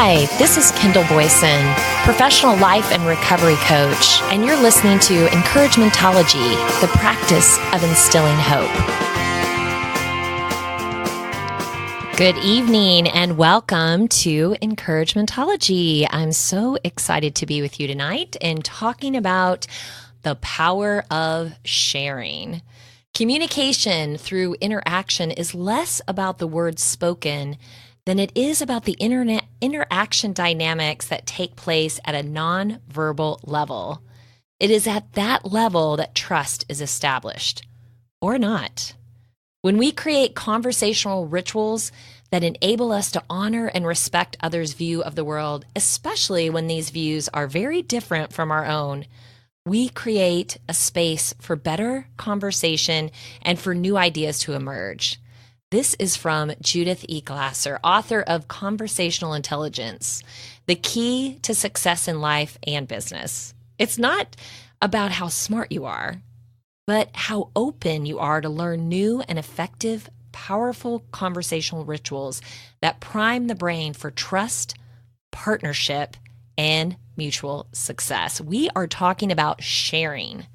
Hi, this is Kendall Boyson, professional life and recovery coach, and you're listening to Encouragementology, the practice of instilling hope. Good evening and welcome to Encouragementology. I'm so excited to be with you tonight and talking about the power of sharing. Communication through interaction is less about the words spoken than it is about the interaction dynamics that take place at a non-verbal level. It is at that level that trust is established, or not. When we create conversational rituals that enable us to honor and respect others' view of the world, especially when these views are very different from our own, we create a space for better conversation and for new ideas to emerge. This is from Judith E. Glasser, author of Conversational Intelligence, The Key to Success in Life and Business. It's not about how smart you are, but how open you are to learn new and effective, powerful conversational rituals that prime the brain for trust, partnership, and mutual success. We are talking about sharing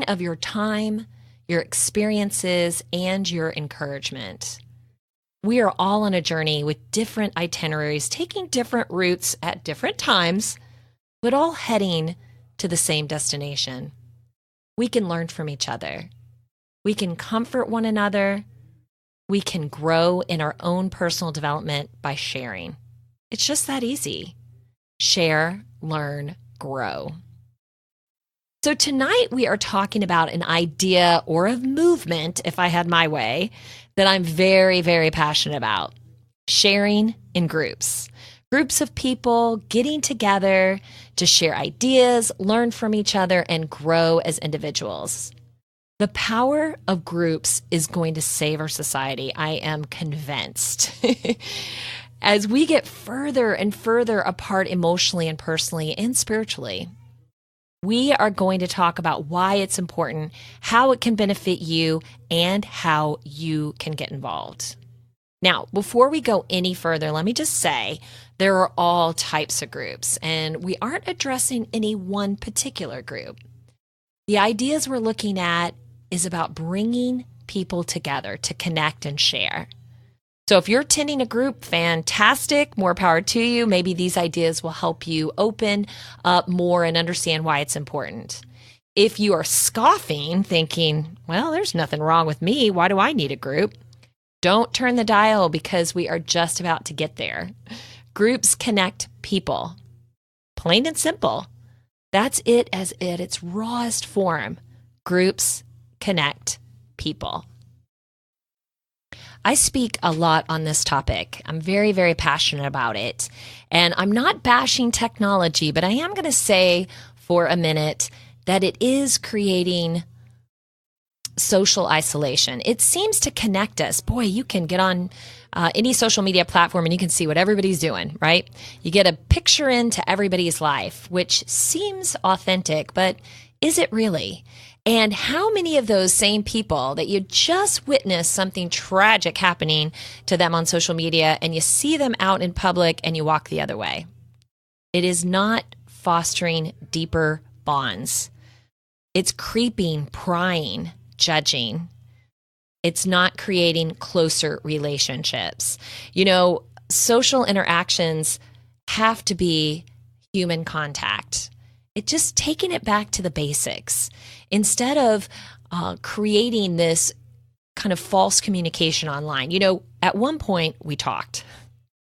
of your time, your experiences, and your encouragement. We are all on a journey with different itineraries, taking different routes at different times, but all heading to the same destination. We can learn from each other. We can comfort one another. We can grow in our own personal development by sharing. It's just that easy. Share, learn, grow. So tonight we are talking about an idea or a movement, if I had my way, that I'm very, very passionate about. Sharing in groups. Groups of people getting together to share ideas, learn from each other, and grow as individuals. The power of groups is going to save our society. I am convinced. As we get further and further apart emotionally and personally and spiritually, we are going to talk about why it's important, how it can benefit you, and how you can get involved. Now, before we go any further, let me just say there are all types of groups, and we aren't addressing any one particular group. The ideas we're looking at is about bringing people together to connect and share. So if you're attending a group, fantastic, more power to you. Maybe these ideas will help you open up more and understand why it's important. If you are scoffing, thinking, well, there's nothing wrong with me, why do I need a group? Don't turn the dial because we are just about to get there. Groups connect people. Plain and simple. That's it as its rawest form. Groups connect people. I speak a lot on this topic. I'm very, very passionate about it. And I'm not bashing technology, but I am going to say for a minute that it is creating social isolation. It seems to connect us. Boy, you can get on any social media platform and you can see what everybody's doing, right? You get a picture into everybody's life, which seems authentic, but is it really? And how many of those same people that you just witnessed something tragic happening to them on social media and you see them out in public and you walk the other way? It is not fostering deeper bonds. It's creeping, prying, judging. It's not creating closer relationships. You know, social interactions have to be human contact. It just taking it back to the basics. Instead of creating this kind of false communication online. You know, at one point we talked.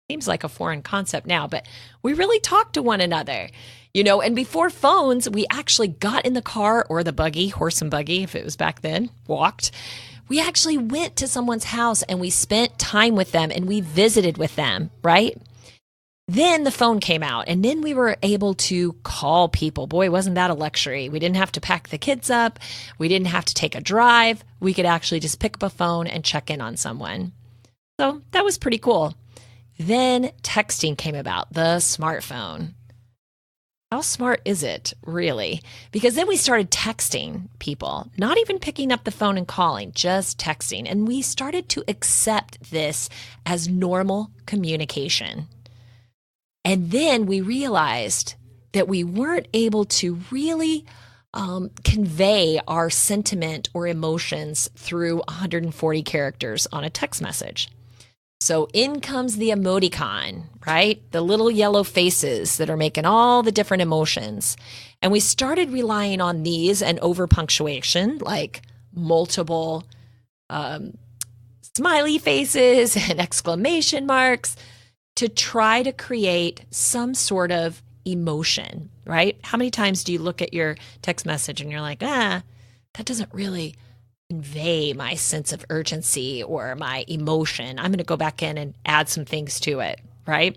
Seems like a foreign concept now, but we really talked to one another. You know, and before phones, we actually got in the car or the buggy, horse and buggy, if it was back then, walked. We actually went to someone's house and we spent time with them and we visited with them, right? Then the phone came out and then we were able to call people. Boy, wasn't that a luxury. We didn't have to pack the kids up. We didn't have to take a drive. We could actually just pick up a phone and check in on someone. So that was pretty cool. Then texting came about, the smartphone. How smart is it, really? Because then we started texting people, not even picking up the phone and calling, just texting. And we started to accept this as normal communication. And then we realized that we weren't able to really convey our sentiment or emotions through 140 characters on a text message. So in comes the emoticon, right? The little yellow faces that are making all the different emotions. And we started relying on these and over punctuation, like multiple smiley faces and exclamation marks, to try to create some sort of emotion, right? How many times do you look at your text message and you're like, that doesn't really convey my sense of urgency or my emotion. I'm going to go back in and add some things to it, right?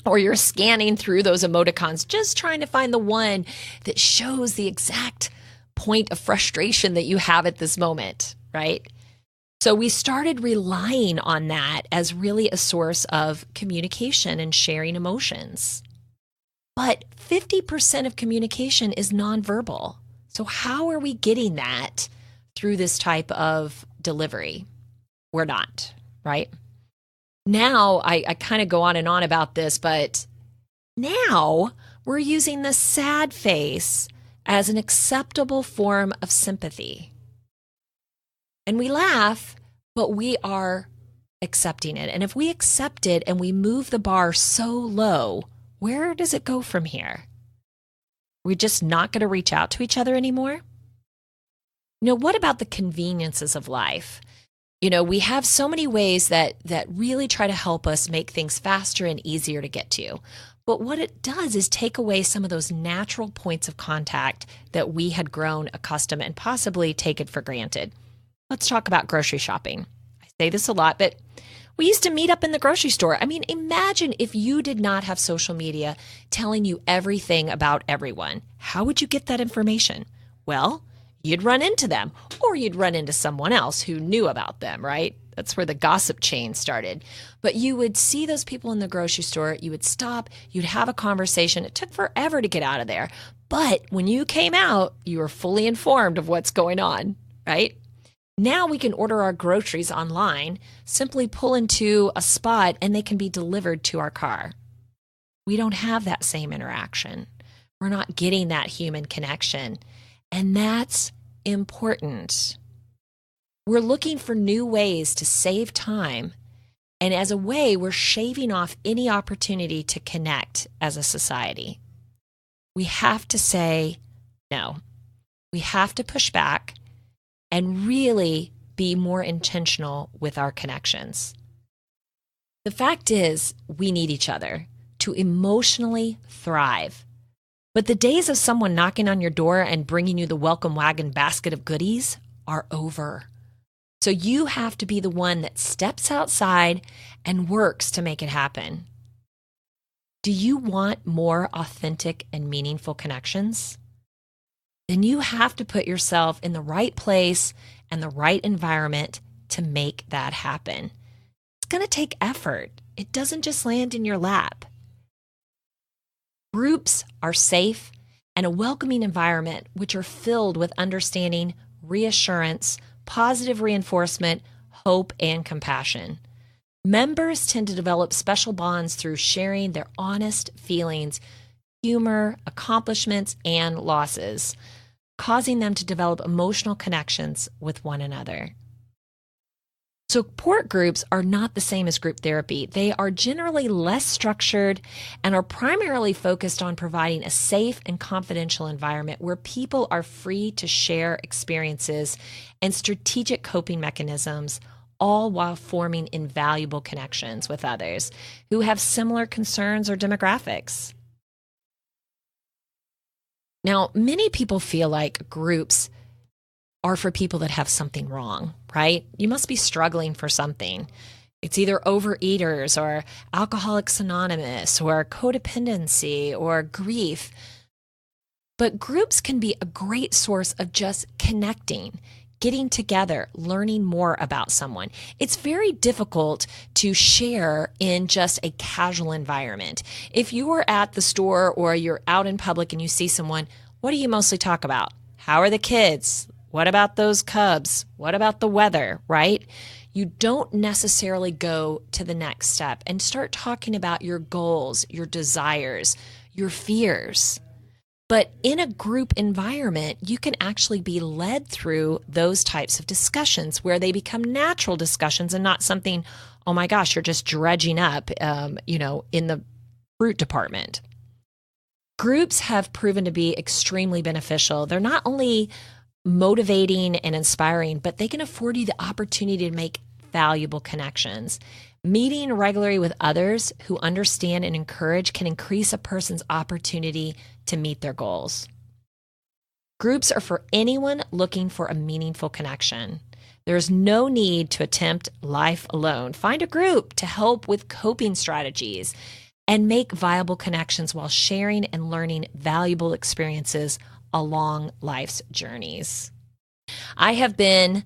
Or you're scanning through those emoticons, just trying to find the one that shows the exact point of frustration that you have at this moment, right? So we started relying on that as really a source of communication and sharing emotions. But 50% of communication is nonverbal. So how are we getting that through this type of delivery? We're not, right? Now, I kind of go on and on about this, but now we're using the sad face as an acceptable form of sympathy. And we laugh, but we are accepting it. And if we accept it and we move the bar so low, where does it go from here? We're just not going to reach out to each other anymore? What about the conveniences of life? We have so many ways that really try to help us make things faster and easier to get to. But what it does is take away some of those natural points of contact that we had grown accustomed and possibly taken for granted. Let's talk about grocery shopping. I say this a lot, but we used to meet up in the grocery store. I mean, imagine if you did not have social media telling you everything about everyone. How would you get that information? Well, you'd run into them, or you'd run into someone else who knew about them, right? That's where the gossip chain started. But you would see those people in the grocery store, you would stop, you'd have a conversation. It took forever to get out of there. But when you came out, you were fully informed of what's going on, right? Now we can order our groceries online, simply pull into a spot, and they can be delivered to our car. We don't have that same interaction. We're not getting that human connection. And that's important. We're looking for new ways to save time. And as a way, we're shaving off any opportunity to connect as a society. We have to say no. We have to push back and really be more intentional with our connections. The fact is, we need each other to emotionally thrive. But the days of someone knocking on your door and bringing you the welcome wagon basket of goodies are over. So you have to be the one that steps outside and works to make it happen. Do you want more authentic and meaningful connections? Then you have to put yourself in the right place and the right environment to make that happen. It's going to take effort. It doesn't just land in your lap. Groups are safe and a welcoming environment which are filled with understanding, reassurance, positive reinforcement, hope, and compassion. Members tend to develop special bonds through sharing their honest feelings, humor, accomplishments, and losses, causing them to develop emotional connections with one another. Support groups are not the same as group therapy. They are generally less structured and are primarily focused on providing a safe and confidential environment where people are free to share experiences and strategic coping mechanisms, all while forming invaluable connections with others who have similar concerns or demographics. Now, many people feel like groups are for people that have something wrong, right? You must be struggling for something. It's either overeaters or Alcoholics Anonymous or codependency or grief. But groups can be a great source of just connecting, getting together, learning more about someone. It's very difficult to share in just a casual environment. If you are at the store or you're out in public and you see someone, what do you mostly talk about? How are the kids? What about those cubs? What about the weather, right? you don't necessarily go to the next step and start talking about your goals, your desires, your fears. But in a group environment, you can actually be led through those types of discussions where they become natural discussions and not something, oh my gosh, you're just dredging up, in the fruit department. Groups have proven to be extremely beneficial. They're not only motivating and inspiring, but they can afford you the opportunity to make valuable connections. Meeting regularly with others who understand and encourage can increase a person's opportunity to meet their goals. Groups are for anyone looking for a meaningful connection. There is no need to attempt life alone. Find a group to help with coping strategies and make viable connections while sharing and learning valuable experiences along life's journeys. I have been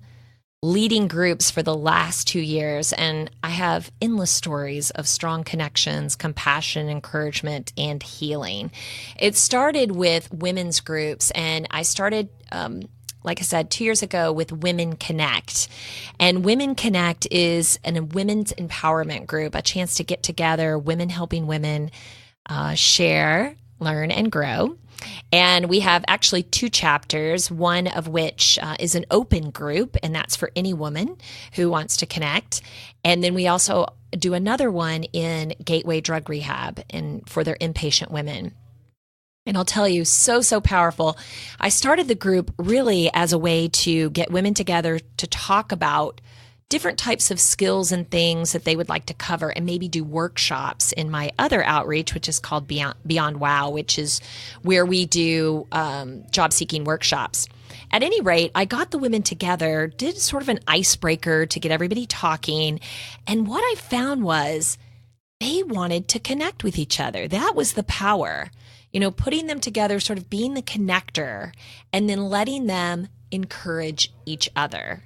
leading groups for the last 2 years, and I have endless stories of strong connections, compassion, encouragement, and healing. It started with women's groups, and I started, like I said, 2 years ago with Women Connect. And Women Connect is a women's empowerment group, a chance to get together, women helping women share, learn, and grow. And we have actually 2 chapters, one of which is an open group, and that's for any woman who wants to connect. And then we also do another one in Gateway Drug Rehab and for their inpatient women. And I'll tell you, so powerful. I started the group really as a way to get women together to talk about different types of skills and things that they would like to cover, and maybe do workshops in my other outreach, which is called Beyond Wow, which is where we do job seeking workshops. At any rate, I got the women together, did sort of an icebreaker to get everybody talking. And what I found was they wanted to connect with each other. That was the power, putting them together, sort of being the connector, and then letting them encourage each other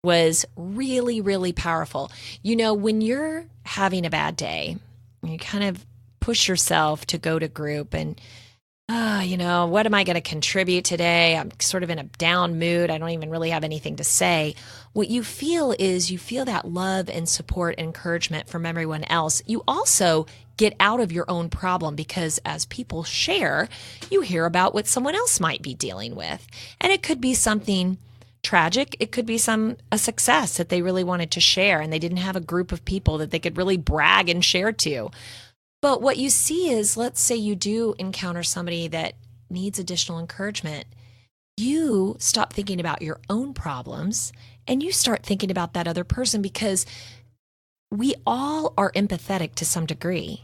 was really, really powerful. When you're having a bad day, you kind of push yourself to go to group and, what am I going to contribute today? I'm sort of in a down mood. I don't even really have anything to say. What you feel is that love and support and encouragement from everyone else. You also get out of your own problem because as people share, you hear about what someone else might be dealing with. And it could be something tragic. It could be a success that they really wanted to share and they didn't have a group of people that they could really brag and share to. But what you see is, let's say you do encounter somebody that needs additional encouragement. You stop thinking about your own problems and you start thinking about that other person, because we all are empathetic to some degree.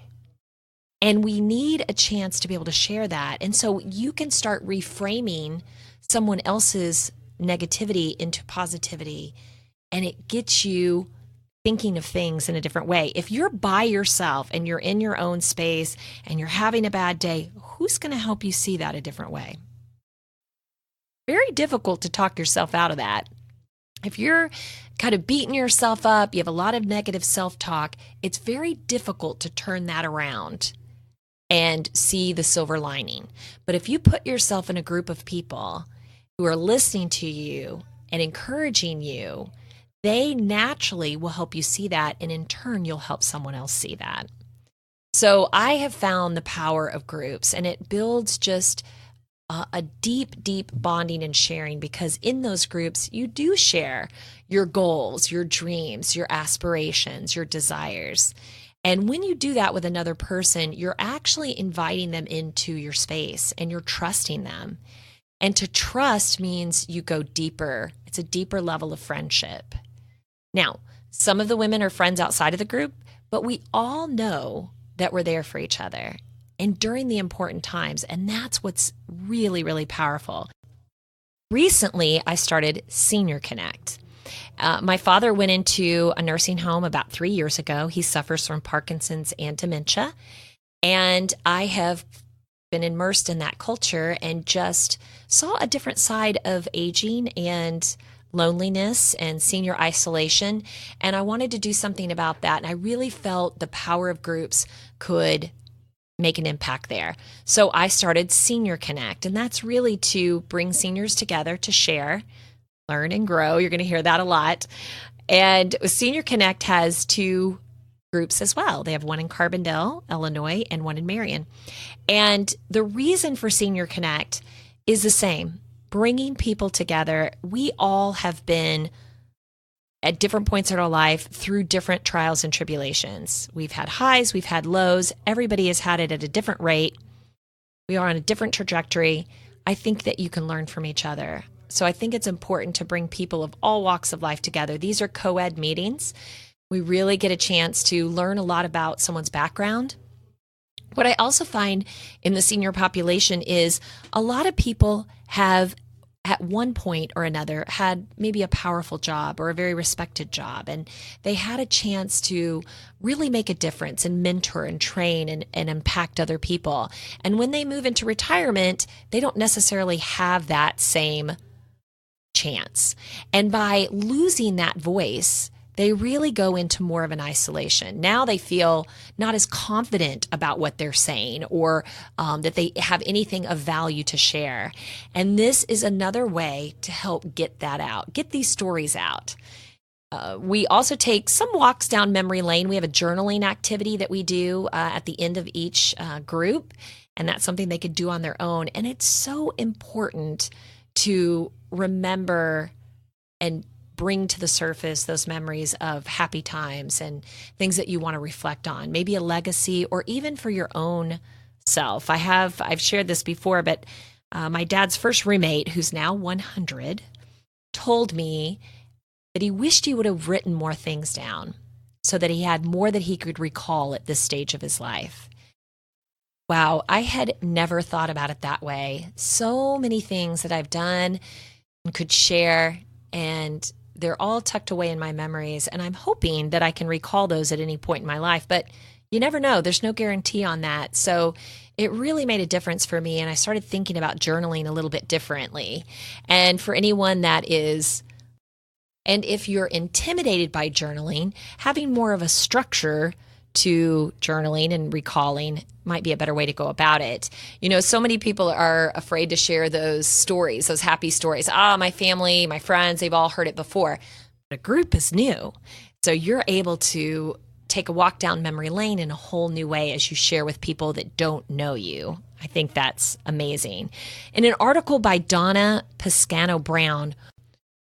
And we need a chance to be able to share that. And so you can start reframing someone else's negativity into positivity, and it gets you thinking of things in a different way. If you're by yourself and you're in your own space and you're having a bad day, who's going to help you see that a different way? Very difficult to talk yourself out of that. If you're kind of beating yourself up, you have a lot of negative self-talk, it's very difficult to turn that around and see the silver lining. But if you put yourself in a group of people who are listening to you and encouraging you, they naturally will help you see that, and in turn, you'll help someone else see that. So I have found the power of groups, and it builds just a deep bonding and sharing, because in those groups, you do share your goals, your dreams, your aspirations, your desires. And when you do that with another person, you're actually inviting them into your space and you're trusting them. And to trust means you go deeper. It's a deeper level of friendship. Now, some of the women are friends outside of the group, but we all know that we're there for each other and during the important times. And that's what's really, really powerful. Recently, I started Senior Connect. My father went into a nursing home about 3 years ago. He suffers from Parkinson's and dementia. And I have been immersed in that culture and just saw a different side of aging and loneliness and senior isolation. And I wanted to do something about that. And I really felt the power of groups could make an impact there. So I started Senior Connect, and that's really to bring seniors together to share, learn, and grow. You're going to hear that a lot. And Senior Connect has two groups as well. They have one in Carbondale, Illinois, and one in Marion. And the reason for Senior Connect is the same, bringing people together. We all have been at different points in our life through different trials and tribulations. We've had highs, we've had lows. Everybody has had it at a different rate. We are on a different trajectory. I think that you can learn from each other. So I think it's important to bring people of all walks of life together. These are co-ed meetings. We really get a chance to learn a lot about someone's background. What I also find in the senior population is a lot of people have at one point or another had maybe a powerful job or a very respected job, and they had a chance to really make a difference and mentor and train and impact other people. And when they move into retirement, they don't necessarily have that same chance. And by losing that voice, they really go into more of an isolation. Now they feel not as confident about what they're saying or that they have anything of value to share. And this is another way to help get that out, get these stories out. We also take some walks down memory lane. We have a journaling activity that we do at the end of each group, and that's something they could do on their own. And it's so important to remember and bring to the surface those memories of happy times and things that you want to reflect on, maybe a legacy or even for your own self. I've shared this before, but my dad's first roommate, who's now 100, told me that he wished he would have written more things down so that he had more that he could recall at this stage of his life. Wow, I had never thought about it that way. So many things that I've done and could share, and they're all tucked away in my memories, and I'm hoping that I can recall those at any point in my life, but you never know. There's no guarantee on that. So it really made a difference for me, and I started thinking about journaling a little bit differently. And for anyone that is, and if you're intimidated by journaling, having more of a structure to journaling and recalling might be a better way to go about it. You know, so many people are afraid to share those stories, those happy stories. My family, my friends, they've all heard it before. But a group is new. So you're able to take a walk down memory lane in a whole new way as you share with people that don't know you. I think that's amazing. In an article by Donna Piscano-Brown,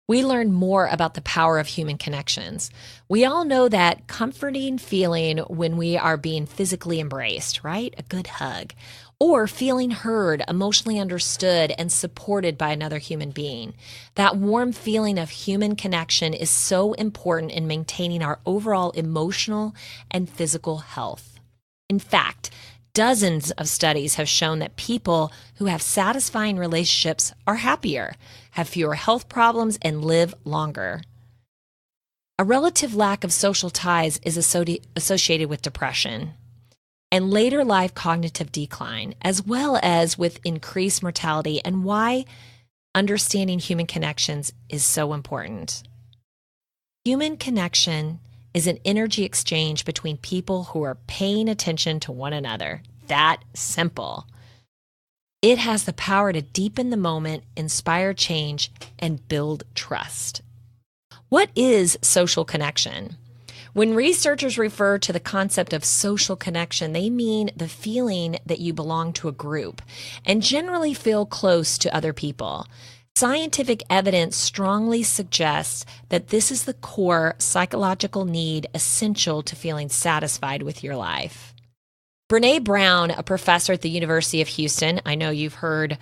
we learn more about the power of human connections. We all know that comforting feeling when we are being physically embraced, right? A good hug. Or feeling heard, emotionally understood, and supported by another human being. That warm feeling of human connection is so important in maintaining our overall emotional and physical health. In fact, dozens of studies have shown that people who have satisfying relationships are happier, have fewer health problems, and live longer. A relative lack of social ties is associated with depression and later life cognitive decline, as well as with increased mortality, and why understanding human connections is so important. Human connection is an energy exchange between people who are paying attention to one another. That simple. It has the power to deepen the moment, inspire change, and build trust. What is social connection? When researchers refer to the concept of social connection, they mean the feeling that you belong to a group and generally feel close to other people. Scientific evidence strongly suggests that this is the core psychological need essential to feeling satisfied with your life. Brene Brown, a professor at the University of Houston, I know you've heard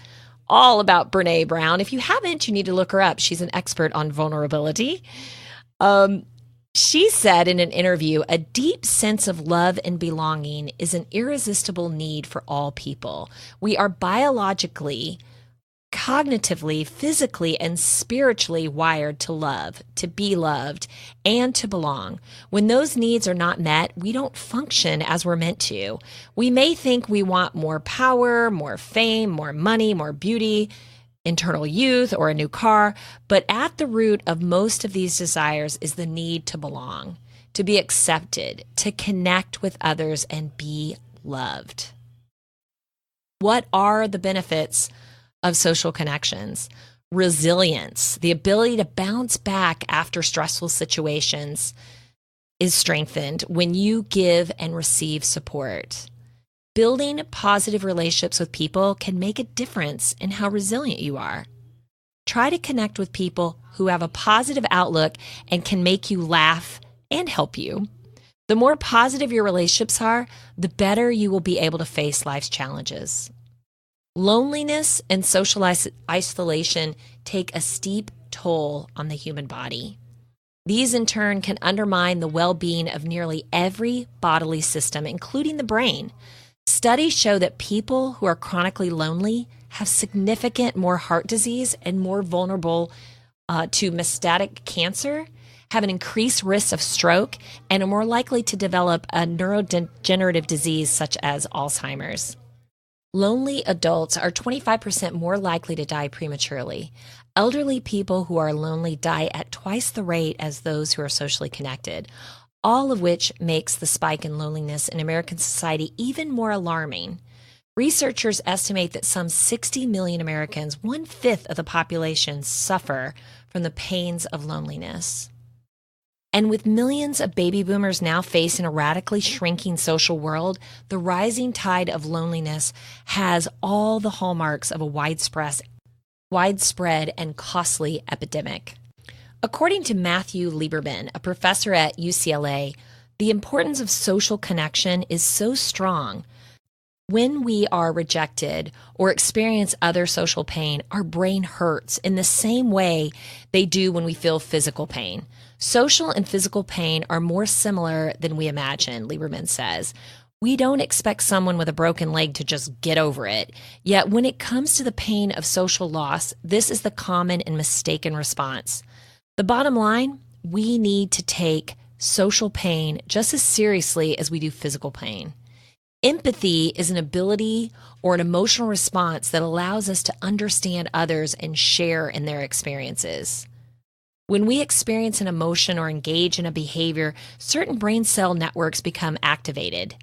all about Brene Brown. If you haven't, you need to look her up. She's an expert on vulnerability. She said in an interview, a deep sense of love and belonging is an irresistible need for all people. We are biologically, cognitively, physically, and spiritually wired to love, to be loved, and to belong. When those needs are not met, we don't function as we're meant to. We may think we want more power, more fame, more money, more beauty, internal youth, or a new car, but at the root of most of these desires is the need to belong, to be accepted, to connect with others, and be loved. What are the benefits of social connections? Resilience, the ability to bounce back after stressful situations, is strengthened when you give and receive support. Building positive relationships with people can make a difference in how resilient you are. Try to connect with people who have a positive outlook and can make you laugh and help you. The more positive your relationships are, the better you will be able to face life's challenges. Loneliness and social isolation take a steep toll on the human body. These in turn can undermine the well-being of nearly every bodily system, including the brain. Studies show that people who are chronically lonely have significant more heart disease and more vulnerable to metastatic cancer, have an increased risk of stroke, and are more likely to develop a neurodegenerative disease such as Alzheimer's. Lonely adults are 25% more likely to die prematurely. Elderly people who are lonely die at twice the rate as those who are socially connected, all of which makes the spike in loneliness in American society even more alarming. Researchers estimate that some 60 million Americans, 1/5 of the population, suffer from the pains of loneliness. And with millions of baby boomers now facing a radically shrinking social world, the rising tide of loneliness has all the hallmarks of a widespread and costly epidemic. According to Matthew Lieberman, a professor at UCLA, the importance of social connection is so strong. When we are rejected or experience other social pain, our brain hurts in the same way they do when we feel physical pain. Social and physical pain are more similar than we imagine, Lieberman says. We don't expect someone with a broken leg to just get over it. Yet when it comes to the pain of social loss, this is the common and mistaken response. The bottom line, we need to take social pain just as seriously as we do physical pain. Empathy is an ability or an emotional response that allows us to understand others and share in their experiences. When we experience an emotion or engage in a behavior, certain brain cell networks become activated.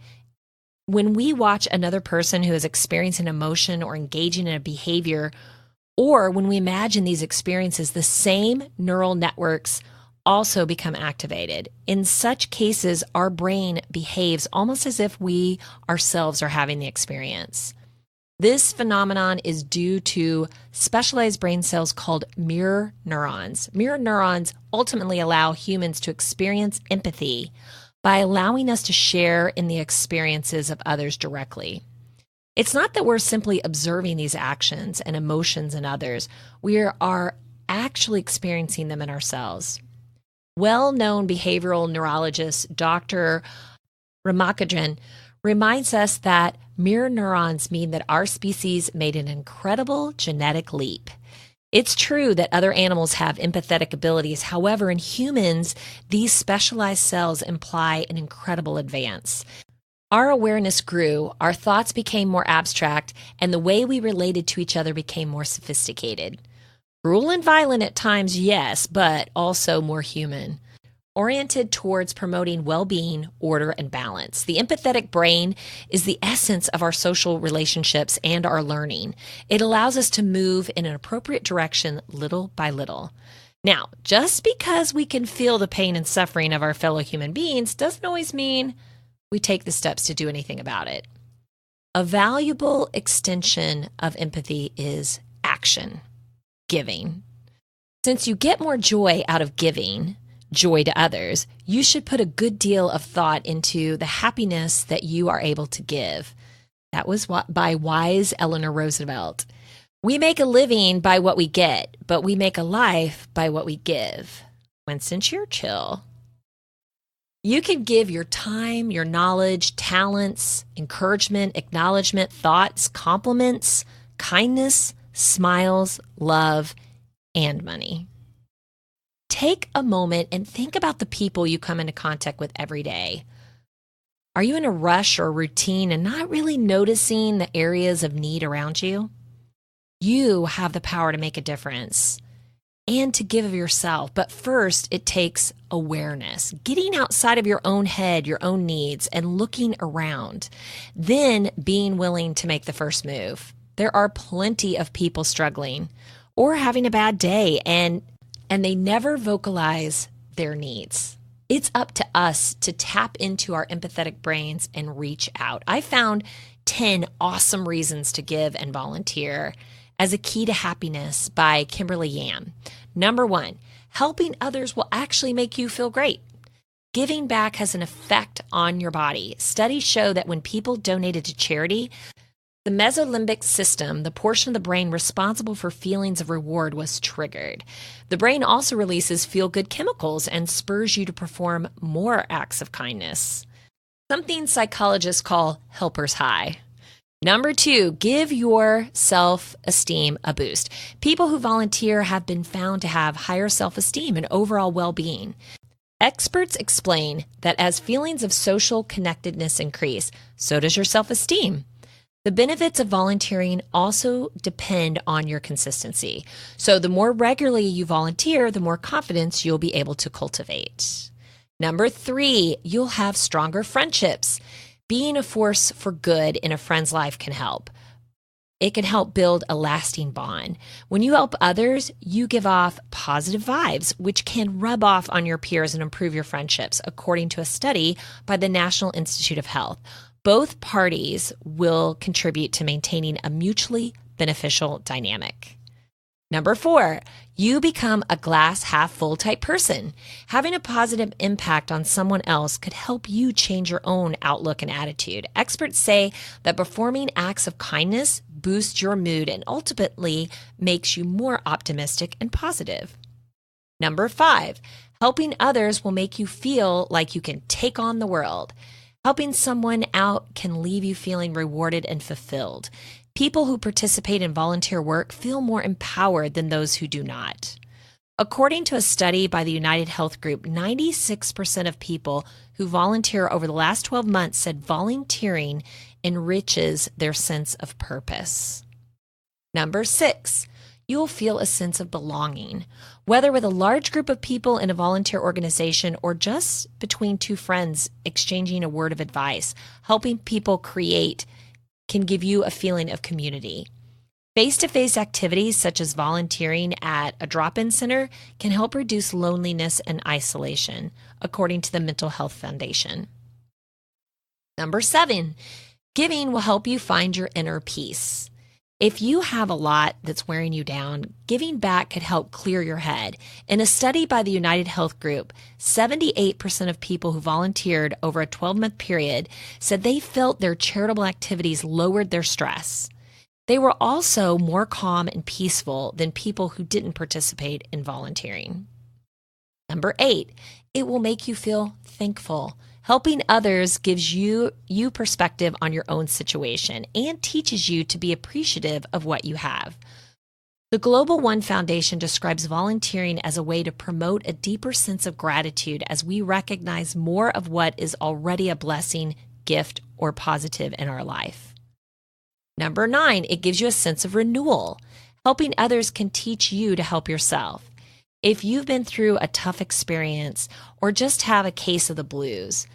When we watch another person who is experiencing an emotion or engaging in a behavior, or when we imagine these experiences, the same neural networks also become activated. In such cases, our brain behaves almost as if we ourselves are having the experience. This phenomenon is due to specialized brain cells called mirror neurons. Mirror neurons ultimately allow humans to experience empathy by allowing us to share in the experiences of others directly. It's not that we're simply observing these actions and emotions in others. We are actually experiencing them in ourselves. Well-known behavioral neurologist Dr. Ramachandran reminds us that mirror neurons mean that our species made an incredible genetic leap. It's true that other animals have empathetic abilities. However, in humans, these specialized cells imply an incredible advance. Our awareness grew, our thoughts became more abstract, and the way we related to each other became more sophisticated. Cruel and violent at times, yes, but also more human. Oriented towards promoting well-being, order, and balance. The empathetic brain is the essence of our social relationships and our learning. It allows us to move in an appropriate direction little by little. Now, just because we can feel the pain and suffering of our fellow human beings doesn't always mean we take the steps to do anything about it. A valuable extension of empathy is action, giving. Since you get more joy out of giving, joy to others, you should put a good deal of thought into the happiness that you are able to give. That was by wise Eleanor Roosevelt. We make a living by what we get, but we make a life by what we give. Winston Churchill. You can give your time, your knowledge, talents, encouragement, acknowledgement, thoughts, compliments, kindness, smiles, love, and money. Take a moment and think about the people you come into contact with every day. Are you in a rush or routine and not really noticing the areas of need around you? You have the power to make a difference and to give of yourself. But first, it takes awareness, getting outside of your own head, your own needs, and looking around. Then being willing to make the first move. There are plenty of people struggling or having a bad day, and they never vocalize their needs. It's up to us to tap into our empathetic brains and reach out. I found 10 awesome reasons to give and volunteer as a key to happiness by Kimberly Yam. Number 1, helping others will actually make you feel great. Giving back has an effect on your body. Studies show that when people donated to charity, the mesolimbic system, the portion of the brain responsible for feelings of reward, was triggered. The brain also releases feel-good chemicals and spurs you to perform more acts of kindness, something psychologists call helper's high. Number 2, give your self-esteem a boost. People who volunteer have been found to have higher self-esteem and overall well-being. Experts explain that as feelings of social connectedness increase, so does your self-esteem. The benefits of volunteering also depend on your consistency. So the more regularly you volunteer, the more confidence you'll be able to cultivate. Number 3, you'll have stronger friendships. Being a force for good in a friend's life can help. It can help build a lasting bond. When you help others, you give off positive vibes, which can rub off on your peers and improve your friendships, according to a study by the National Institute of Health. Both parties will contribute to maintaining a mutually beneficial dynamic. Number 4, you become a glass half full type person. Having a positive impact on someone else could help you change your own outlook and attitude. Experts say that performing acts of kindness boosts your mood and ultimately makes you more optimistic and positive. Number 5, helping others will make you feel like you can take on the world. Helping someone out can leave you feeling rewarded and fulfilled. People who participate in volunteer work feel more empowered than those who do not. According to a study by the United Health Group, 96% of people who volunteer over the last 12 months said volunteering enriches their sense of purpose. Number 6, you'll feel a sense of belonging. Whether with a large group of people in a volunteer organization or just between two friends exchanging a word of advice, helping people create can give you a feeling of community. Face-to-face activities such as volunteering at a drop-in center can help reduce loneliness and isolation, according to the Mental Health Foundation. Number 7, giving will help you find your inner peace. If you have a lot that's wearing you down, giving back could help clear your head. In a study by the United Health Group, 78% of people who volunteered over a 12-month period said they felt their charitable activities lowered their stress. They were also more calm and peaceful than people who didn't participate in volunteering. Number 8, it will make you feel thankful. Helping others gives you perspective on your own situation and teaches you to be appreciative of what you have. The Global One Foundation describes volunteering as a way to promote a deeper sense of gratitude as we recognize more of what is already a blessing, gift, or positive in our life. Number 9, it gives you a sense of renewal. Helping others can teach you to help yourself. If you've been through a tough experience or just have a case of the blues,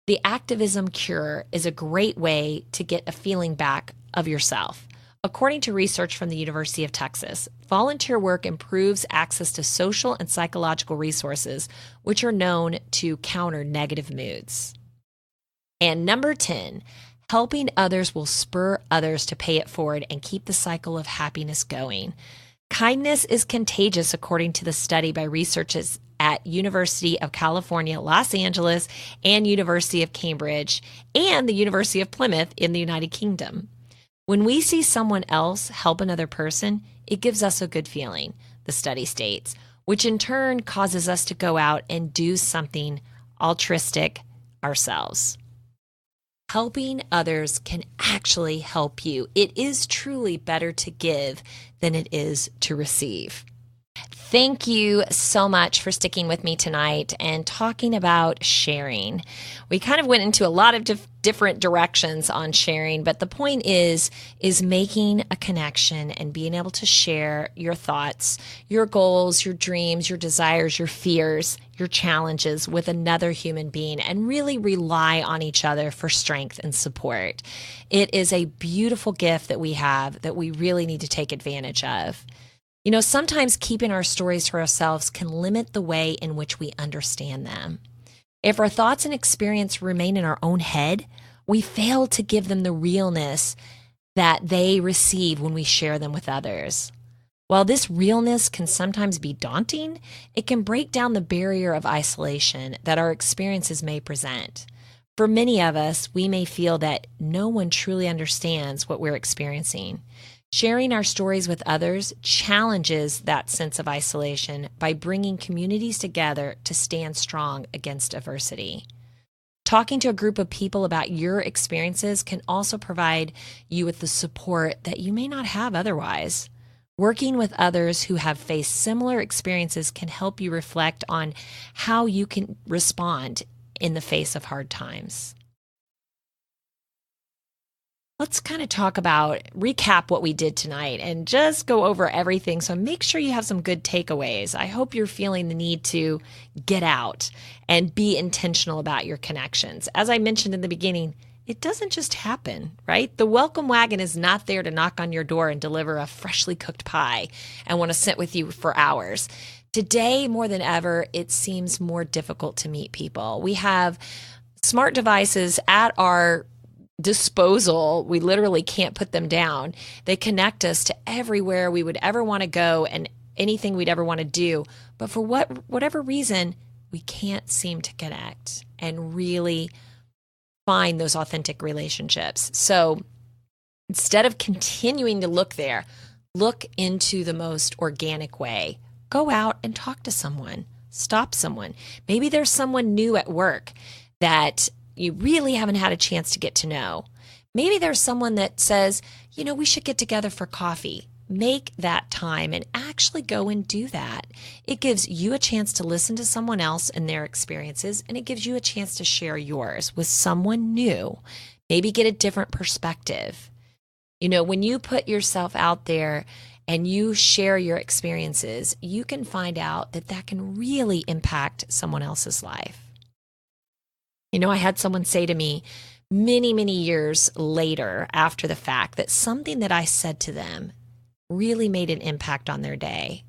the activism cure is a great way to get a feeling back of yourself. According to research from the University of Texas, volunteer work improves access to social and psychological resources, which are known to counter negative moods. And number 10, helping others will spur others to pay it forward and keep the cycle of happiness going. Kindness is contagious, according to the study by researchers at University of California, Los Angeles, and University of Cambridge, and the University of Plymouth in the United Kingdom. When we see someone else help another person, it gives us a good feeling, the study states, which in turn causes us to go out and do something altruistic ourselves. Helping others can actually help you. It is truly better to give than it is to receive. Thank you so much for sticking with me tonight and talking about sharing. We kind of went into a lot of different directions on sharing, but the point is making a connection and being able to share your thoughts, your goals, your dreams, your desires, your fears, your challenges with another human being and really rely on each other for strength and support. It is a beautiful gift that we have that we really need to take advantage of. Sometimes keeping our stories to ourselves can limit the way in which we understand them. If our thoughts and experience remain in our own head, we fail to give them the realness that they receive when we share them with others. While this realness can sometimes be daunting, it can break down the barrier of isolation that our experiences may present. For many of us, we may feel that no one truly understands what we're experiencing. Sharing our stories with others challenges that sense of isolation by bringing communities together to stand strong against adversity. Talking to a group of people about your experiences can also provide you with the support that you may not have otherwise. Working with others who have faced similar experiences can help you reflect on how you can respond in the face of hard times. Let's kind of recap what we did tonight and just go over everything. So make sure you have some good takeaways. I hope you're feeling the need to get out and be intentional about your connections. As I mentioned in the beginning, it doesn't just happen, right? The welcome wagon is not there to knock on your door and deliver a freshly cooked pie and want to sit with you for hours. Today, more than ever, it seems more difficult to meet people. We have smart devices at our disposal. We literally can't put them down. They connect us to everywhere we would ever want to go and anything we'd ever want to do. But for whatever reason, we can't seem to connect and really find those authentic relationships. So instead of continuing to look there, look into the most organic way. Go out and talk to someone. Stop someone. Maybe there's someone new at work that you really haven't had a chance to get to know. Maybe there's someone that says, we should get together for coffee. Make that time and actually go and do that. It gives you a chance to listen to someone else and their experiences, and it gives you a chance to share yours with someone new. Maybe get a different perspective. When you put yourself out there and you share your experiences, you can find out that can really impact someone else's life. I had someone say to me many, many years later after the fact that something that I said to them really made an impact on their day.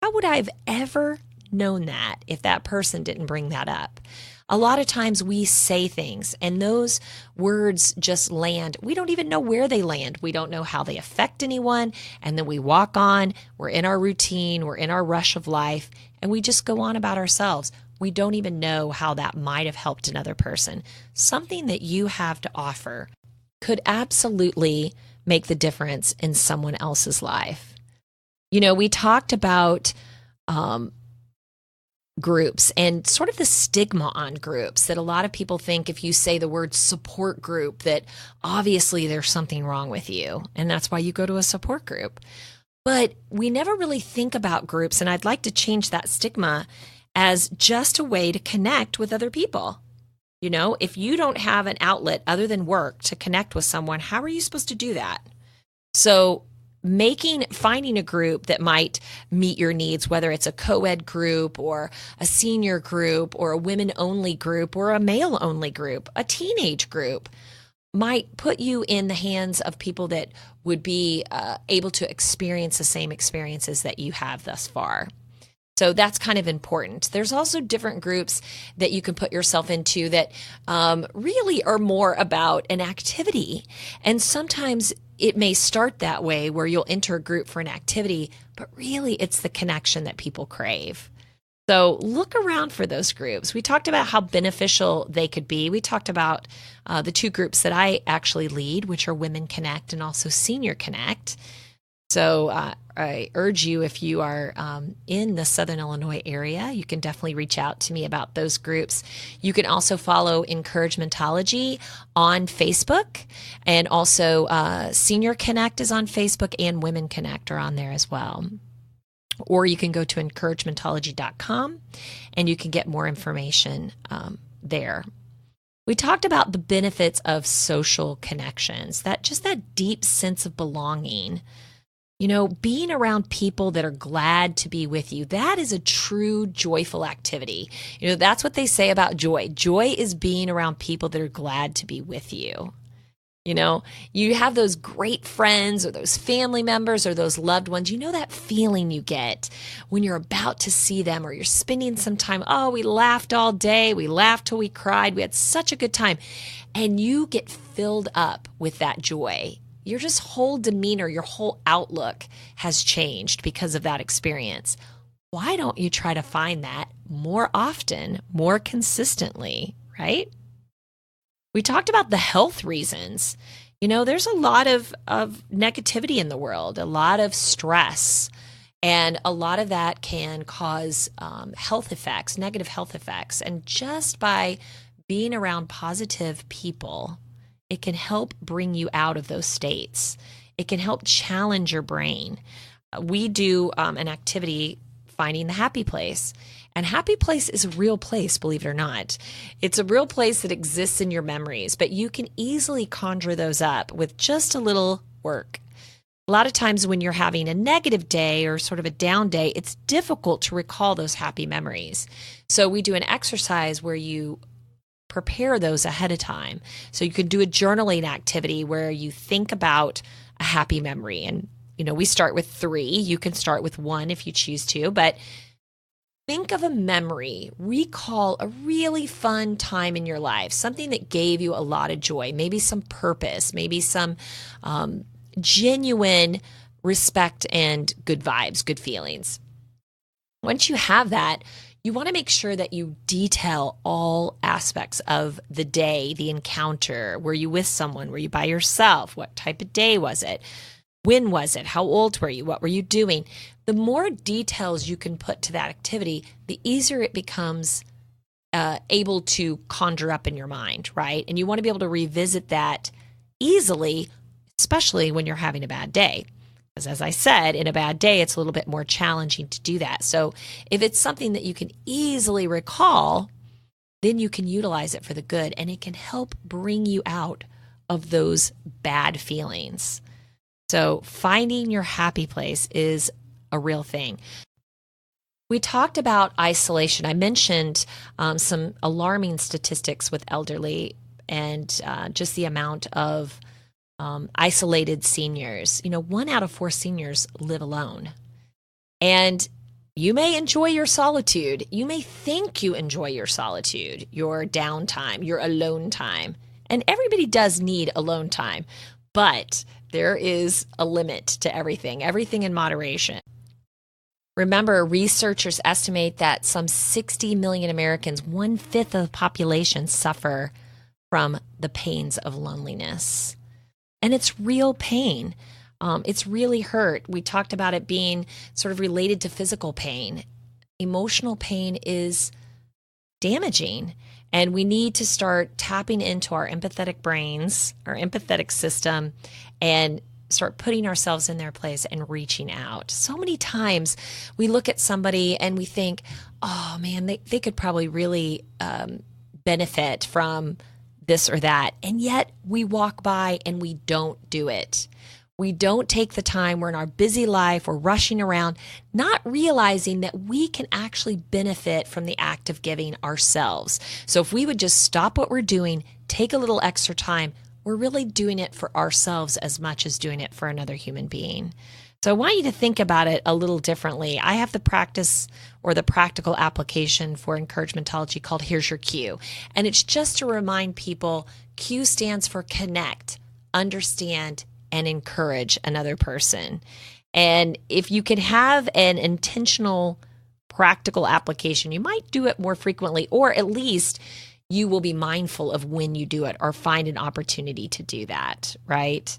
How would I have ever known that if that person didn't bring that up? A lot of times we say things and those words just land. We don't even know where they land. We don't know how they affect anyone. And then we walk on, we're in our routine, we're in our rush of life, and we just go on about ourselves. We don't even know how that might have helped another person. Something that you have to offer could absolutely make the difference in someone else's life. We talked about groups and sort of the stigma on groups, that a lot of people think if you say the word support group, that obviously there's something wrong with you. And that's why you go to a support group. But we never really think about groups. And I'd like to change that stigma as just a way to connect with other people. If you don't have an outlet other than work to connect with someone, how are you supposed to do that? So finding a group that might meet your needs, whether it's a co-ed group or a senior group or a women-only group or a male-only group, a teenage group, might put you in the hands of people that would be able to experience the same experiences that you have thus far. So that's kind of important. There's also different groups that you can put yourself into that really are more about an activity. And sometimes it may start that way where you'll enter a group for an activity, but really it's the connection that people crave. So look around for those groups. We talked about how beneficial they could be. We talked about the two groups that I actually lead, which are Women Connect and also Senior Connect. So I urge you, if you are in the Southern Illinois area, you can definitely reach out to me about those groups. You can also follow Encouragementology on Facebook, and also Senior Connect is on Facebook, and Women Connect are on there as well. Or you can go to encouragementology.com and you can get more information there. We talked about the benefits of social connections, that deep sense of belonging. Being around people that are glad to be with you, that is a true joyful activity. That's what they say about joy. Joy is being around people that are glad to be with you. You know, you have those great friends or those family members or those loved ones. You know that feeling you get when you're about to see them or you're spending some time. Oh, we laughed all day. We laughed till we cried. We had such a good time. And you get filled up with that joy. Your just whole demeanor, your whole outlook has changed because of that experience. Why don't you try to find that more often, more consistently, right? We talked about the health reasons. You know, there's a lot of negativity in the world, a lot of stress, and a lot of that can cause health effects, negative health effects. And just by being around positive people, it can help bring you out of those states. It can help challenge your brain. We do an activity, Finding the Happy Place. And happy place is a real place, believe it or not. It's a real place that exists in your memories, but you can easily conjure those up with just a little work. A lot of times when you're having a negative day or sort of a down day, it's difficult to recall those happy memories. So we do an exercise where you prepare those ahead of time. So you could do a journaling activity where you think about a happy memory. And, you know, we start with 3. You can start with 1 if you choose to, but think of a memory, recall a really fun time in your life, something that gave you a lot of joy, maybe some purpose, maybe some genuine respect and good vibes, good feelings. Once you have that, you want to make sure that you detail all aspects of the day, the encounter. Were you with someone? Were you by yourself? What type of day was it? When was it? How old were you? What were you doing? The more details you can put to that activity, the easier it becomes able to conjure up in your mind, right? And you want to be able to revisit that easily, especially when you're having a bad day. Because as I said, in a bad day, it's a little bit more challenging to do that. So if it's something that you can easily recall, then you can utilize it for the good, and it can help bring you out of those bad feelings. So finding your happy place is a real thing. We talked about isolation. I mentioned some alarming statistics with elderly and just the amount of isolated seniors. You know, 1 out of 4 seniors live alone. And you may enjoy your solitude. You may think you enjoy your solitude, your downtime, your alone time. And everybody does need alone time. But there is a limit to everything in moderation. Remember, researchers estimate that some 60 million Americans, 1/5 of the population, suffer from the pains of loneliness. And it's real pain. It's really hurt. We talked about it being sort of related to physical pain. Emotional pain is damaging. And we need to start tapping into our empathetic brains, our empathetic system, and start putting ourselves in their place and reaching out. So many times we look at somebody and we think, oh man, they could probably really benefit from this or that. And yet we walk by and we don't do it. We don't take the time. We're in our busy life. We're rushing around, not realizing that we can actually benefit from the act of giving ourselves. So if we would just stop what we're doing, take a little extra time, we're really doing it for ourselves as much as doing it for another human being. So I want you to think about it a little differently. I have the practice or the practical application for encouragementology called Here's Your Cue. And it's just to remind people, Q stands for connect, understand, and encourage another person. And if you can have an intentional, practical application, you might do it more frequently, or at least you will be mindful of when you do it or find an opportunity to do that, right?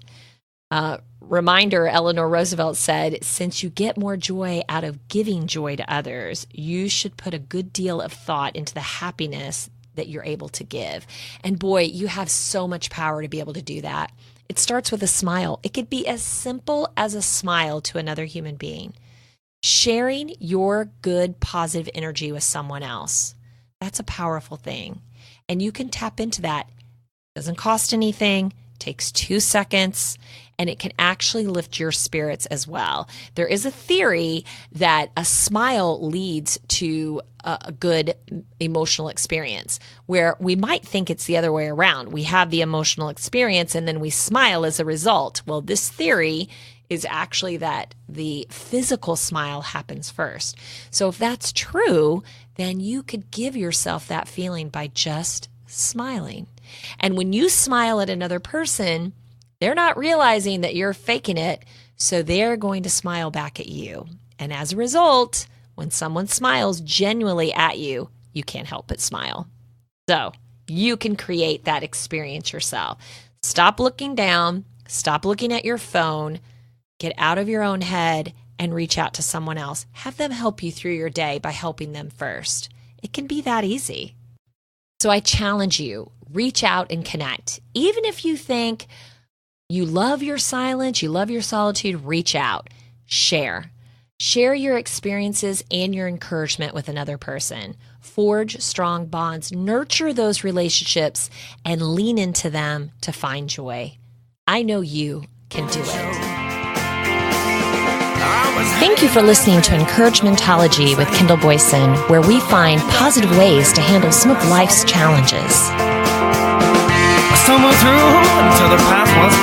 Reminder, Eleanor Roosevelt said, since you get more joy out of giving joy to others, you should put a good deal of thought into the happiness that you're able to give. And boy, you have so much power to be able to do that. It starts with a smile. It could be as simple as a smile to another human being. Sharing your good, positive energy with someone else. That's a powerful thing. And you can tap into that. It doesn't cost anything. takes 2 seconds, and it can actually lift your spirits as well. There is a theory that a smile leads to a good emotional experience, where we might think it's the other way around. We have the emotional experience and then we smile as a result. Well, this theory is actually that the physical smile happens first. So if that's true, then you could give yourself that feeling by just smiling. And when you smile at another person, they're not realizing that you're faking it, so they're going to smile back at you. And as a result, when someone smiles genuinely at you, you can't help but smile. So you can create that experience yourself. Stop looking down, stop looking at your phone, get out of your own head and reach out to someone else. Have them help you through your day by helping them first. It can be that easy. So I challenge you, reach out and connect. Even if you think you love your silence, you love your solitude, reach out, share. Share your experiences and your encouragement with another person. Forge strong bonds, nurture those relationships, and lean into them to find joy. I know you can do it. Thank you for listening to Encouragementology with Kendall Boyson, where we find positive ways to handle some of life's challenges. I stumbled through until the path was